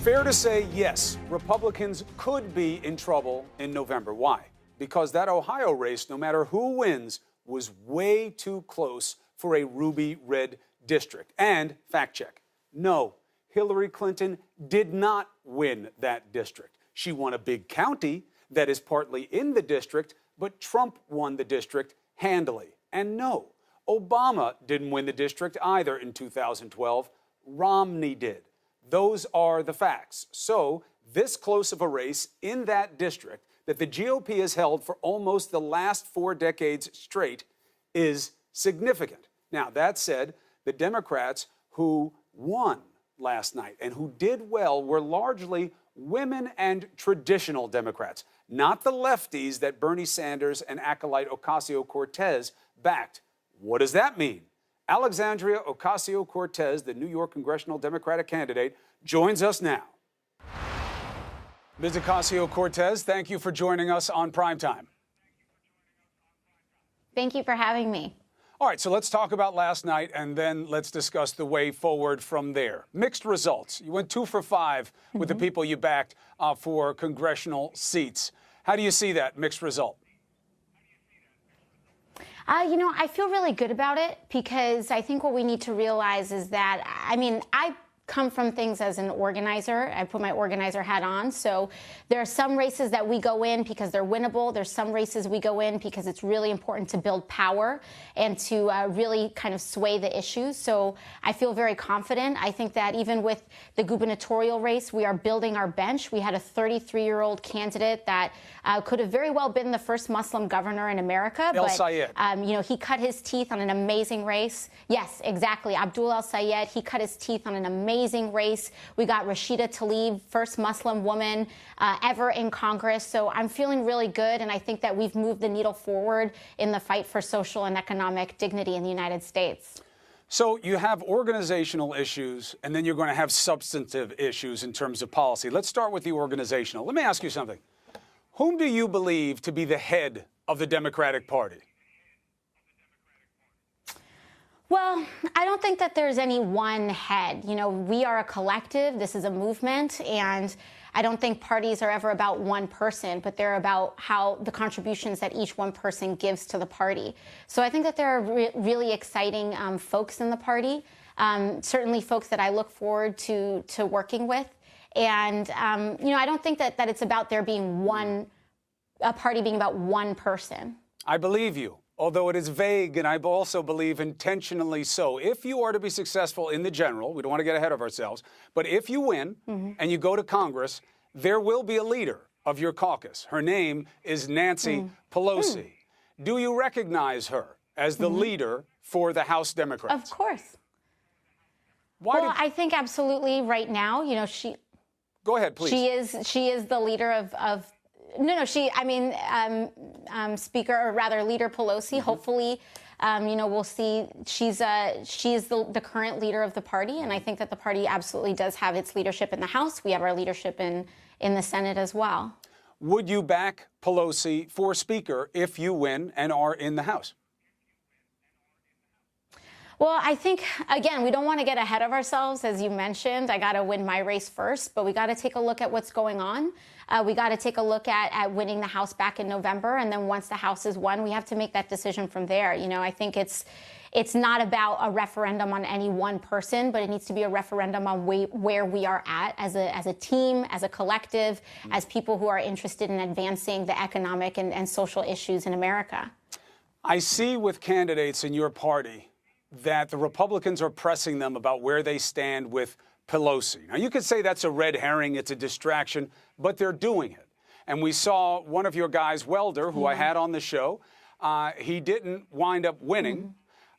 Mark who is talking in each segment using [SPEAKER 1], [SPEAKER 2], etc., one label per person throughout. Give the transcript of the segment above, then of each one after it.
[SPEAKER 1] Fair to say, yes, Republicans could be in trouble in November. Why? Because that Ohio race, no matter who wins, was way too close for a ruby red district. And, fact check, no, Hillary Clinton did not win that district. She won a big county that is partly in the district, but Trump won the district handily. And no, Obama didn't win the district either in 2012. Romney did. Those are the facts. So, this close of a race in that district that the GOP has held for almost the last 4 decades straight is significant. Now, that said, the Democrats who won last night and who did well were largely women and traditional Democrats, not the lefties that Bernie Sanders and acolyte Ocasio Cortez backed. What does that mean? Alexandria Ocasio Cortez, the New York congressional Democratic candidate, joins us now. Ms. Ocasio Cortez, thank you for joining us on Primetime.
[SPEAKER 2] Thank you for having me.
[SPEAKER 1] All right, so let's talk about last night, and then let's discuss the way forward from there. Mixed results. You went 2 for 5 with the people you backed for congressional seats. How do you see that mixed result?
[SPEAKER 2] I feel really good about it because I think what we need to realize is that, I come from things as an organizer. I put my organizer hat on. So there are some races that we go in because they're winnable. There's some races we go in because it's really important to build power and to really kind of sway the issues. So I feel very confident. I think that even with the gubernatorial race, we are building our bench. We had a 33-year-old candidate that could have very well been the first Muslim governor in America.
[SPEAKER 1] El Sayed.
[SPEAKER 2] He cut his teeth on an amazing race. Yes, exactly. Abdul El Sayed, he cut his teeth on an amazing race. We got Rashida Tlaib, first Muslim woman ever in Congress. So I'm feeling really good, and I think that we've moved the needle forward in the fight for social and economic dignity in the United States.
[SPEAKER 1] So you have organizational issues, and then you're going to have substantive issues in terms of policy. Let's start with the organizational. Let me ask you something. Whom do you believe to be the head of the Democratic Party?
[SPEAKER 2] Well, I don't think that there's any one head. We are a collective. This is a movement. And I don't think parties are ever about one person, but they're about how the contributions that each one person gives to the party. So I think that there are really exciting folks in the party, certainly folks that I look forward to working with. And, I don't think that it's about there being a party being about one person.
[SPEAKER 1] I believe you. Although it is vague, and I also believe intentionally so. If you are to be successful in the general, we don't want to get ahead of ourselves, but if you win and you go to Congress, there will be a leader of your caucus. Her name is Nancy Pelosi. Do you recognize her as the leader for the House Democrats?
[SPEAKER 2] Of course. I think absolutely right now, she...
[SPEAKER 1] Go ahead, please.
[SPEAKER 2] She is the leader of Speaker, or rather Leader Pelosi. Hopefully, we'll see. She is the current leader of the party, and I think that the party absolutely does have its leadership in the House. We have our leadership in the Senate as well.
[SPEAKER 1] Would you back Pelosi for Speaker if you win and are in the House?
[SPEAKER 2] Well, I think, again, we don't want to get ahead of ourselves. As you mentioned, I got to win my race first, but we got to take a look at what's going on. We got to take a look at winning the House back in November. And then once the House is won, we have to make that decision from there. I think it's not about a referendum on any one person, but it needs to be a referendum on where we are at as a team, as a collective, as people who are interested in advancing the economic and social issues in America.
[SPEAKER 1] I see with candidates in your party that the Republicans are pressing them about where they stand with Pelosi. Now, you could say that's a red herring, it's a distraction, but they're doing it. And we saw one of your guys, Welder, who I had on the show, he didn't wind up winning,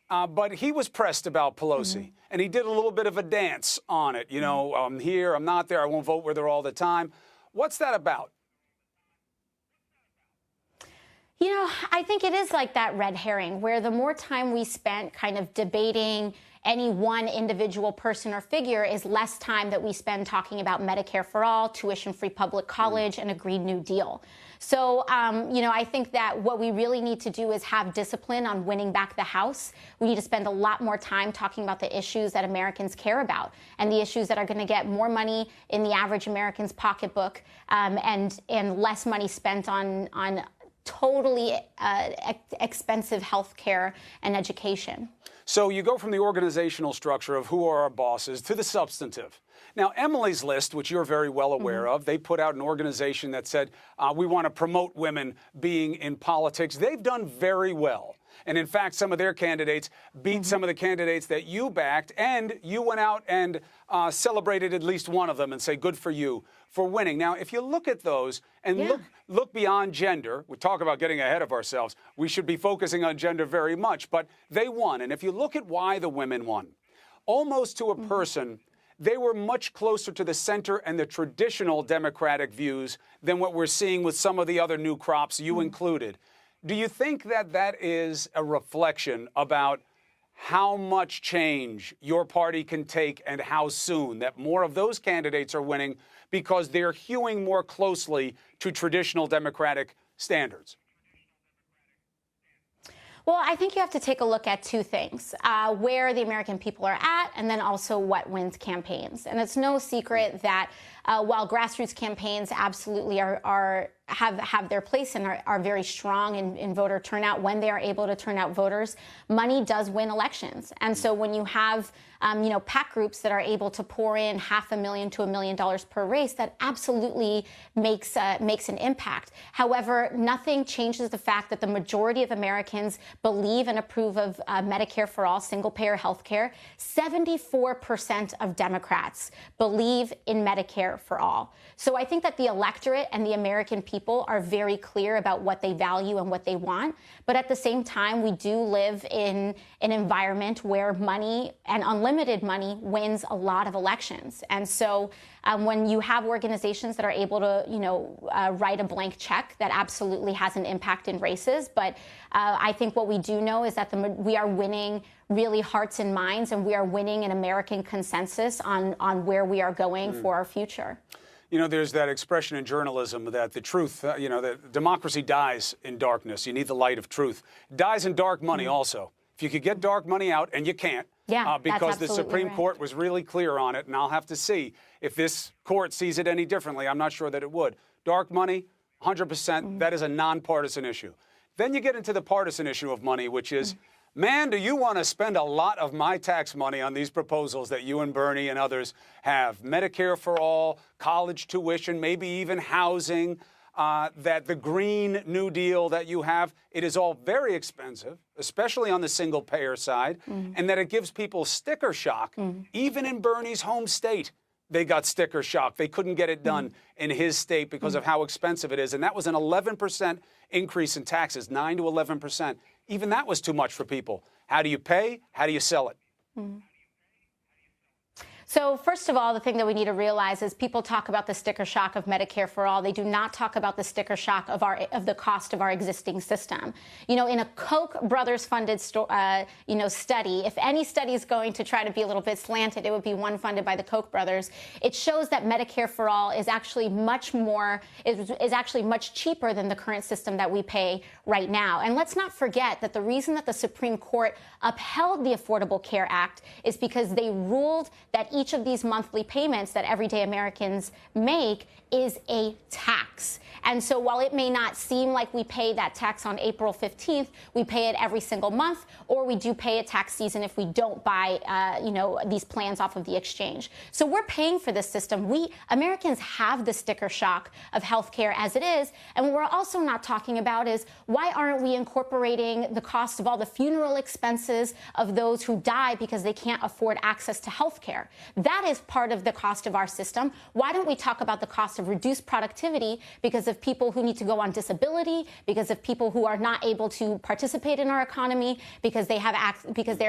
[SPEAKER 1] but he was pressed about Pelosi. And he did a little bit of a dance on it. I'm here, I'm not there, I won't vote with her all the time. What's that about?
[SPEAKER 2] I think it is like that red herring, where the more time we spent kind of debating any one individual person or figure is less time that we spend talking about Medicare for all, tuition-free public college, and a Green New Deal. So, I think that what we really need to do is have discipline on winning back the House. We need to spend a lot more time talking about the issues that Americans care about and the issues that are going to get more money in the average American's pocketbook and less money spent on totally expensive health care and education.
[SPEAKER 1] So you go from the organizational structure of who are our bosses to the substantive. Now, Emily's List, which you're very well aware of, they put out an organization that said, we want to promote women being in politics. They've done very well. And in fact, some of their candidates beat some of the candidates that you backed, and you went out and celebrated at least one of them and say, good for you for winning. Now, if you look at those and look beyond gender, we talk about getting ahead of ourselves. We should be focusing on gender very much, but they won. And if you look at why the women won, almost to a person, they were much closer to the center and the traditional Democratic views than what we're seeing with some of the other new crops, you included. Do you think that that is a reflection about how much change your party can take and how soon, that more of those candidates are winning because they're hewing more closely to traditional Democratic standards?
[SPEAKER 2] Well, I think you have to take a look at two things, where the American people are at and then also what wins campaigns. And it's no secret that while grassroots campaigns absolutely have their place and are very strong in voter turnout when they are able to turn out voters, money does win elections. And so when you have PAC groups that are able to pour in $500,000 to $1 million per race, that absolutely makes an impact. However, nothing changes the fact that the majority of Americans believe and approve of Medicare for all, single-payer health care. 74% of Democrats believe in Medicare for all. So I think that the electorate and the American people are very clear about what they value and what they want. But at the same time, we do live in an environment where money and unlimited money wins a lot of elections. And so when you have organizations that are able to, write a blank check, that absolutely has an impact in races. But I think what we do know is that we are winning really hearts and minds, and we are winning an American consensus on where we are going for our future.
[SPEAKER 1] There's that expression in journalism that the truth, that democracy dies in darkness. You need the light of truth. It dies in dark money also. If you could get dark money out, and you can't, because the Supreme Court was really clear on it, and I'll have to see if this court sees it any differently. I'm not sure that it would. Dark money, 100%, that is a nonpartisan issue. Then you get into the partisan issue of money, which is, man, do you want to spend a lot of my tax money on these proposals that you and Bernie and others have? Medicare for all, college tuition, maybe even housing, that the Green New Deal that you have, it is all very expensive, especially on the single-payer side, and that it gives people sticker shock. Even in Bernie's home state, they got sticker shock. They couldn't get it done in his state because of how expensive it is. And that was an 11% increase in taxes, 9 to 11%. Even that was too much for people. How do you pay? How do you sell it?
[SPEAKER 2] So first of all, the thing that we need to realize is people talk about the sticker shock of Medicare for all. They do not talk about the sticker shock of the cost of our existing system. In a Koch brothers funded study, if any study is going to try to be a little bit slanted, it would be one funded by the Koch brothers. It shows that Medicare for all is actually much cheaper than the current system that we pay right now. And let's not forget that the reason that the Supreme Court upheld the Affordable Care Act is because they ruled that each of these monthly payments that everyday Americans make is a tax. And so while it may not seem like we pay that tax on April 15th, we pay it every single month, or we do pay a tax season if we don't buy, these plans off of the exchange. So we're paying for this system. We Americans have the sticker shock of healthcare as it is. And what we're also not talking about is why aren't we incorporating the cost of all the funeral expenses of those who die because they can't afford access to healthcare? That is part of the cost of our system. Why don't we talk about the cost of reduced productivity because of people who need to go on disability, because of people who are not able to participate in our economy, because they're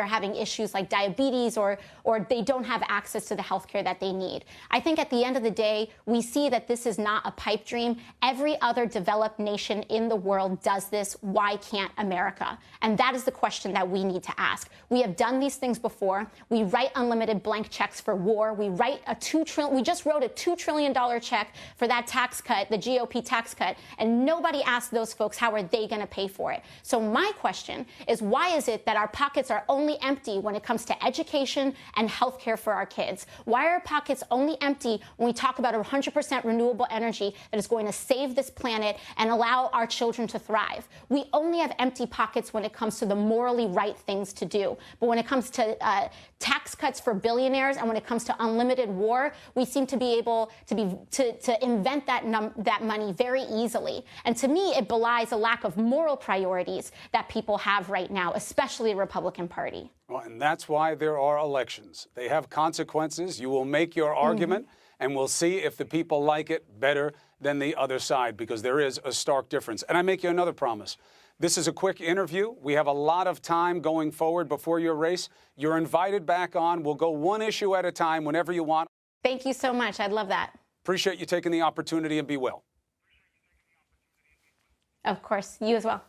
[SPEAKER 2] having issues like diabetes or they don't have access to the health care that they need. I think at the end of the day, we see that this is not a pipe dream. Every other developed nation in the world does this. Why can't America? And that is the question that we need to ask. We have done these things before. We write unlimited blank checks for war. We just wrote a $2 trillion check for that tax cut, the GOP tax cut, and nobody asked those folks how are they going to pay for it. So my question is, why is it that our pockets are only empty when it comes to education and health care for our kids? Why are our pockets only empty when we talk about 100% renewable energy that is going to save this planet and allow our children to thrive? We only have empty pockets when it comes to the morally right things to do. But when it comes to tax cuts for billionaires and when it comes to unlimited war, we seem to be able to invent that money very easily. And to me, it belies a lack of moral priorities that people have right now, especially the Republican Party.
[SPEAKER 1] Well, and that's why there are elections. They have consequences. You will make your argument, and we'll see if the people like it better than the other side, because there is a stark difference. And I make you another promise. This is a quick interview. We have a lot of time going forward before your race. You're invited back on. We'll go one issue at a time whenever you want.
[SPEAKER 2] Thank you so much. I'd love that.
[SPEAKER 1] Appreciate you taking the opportunity, and be well.
[SPEAKER 2] Of course. You as well.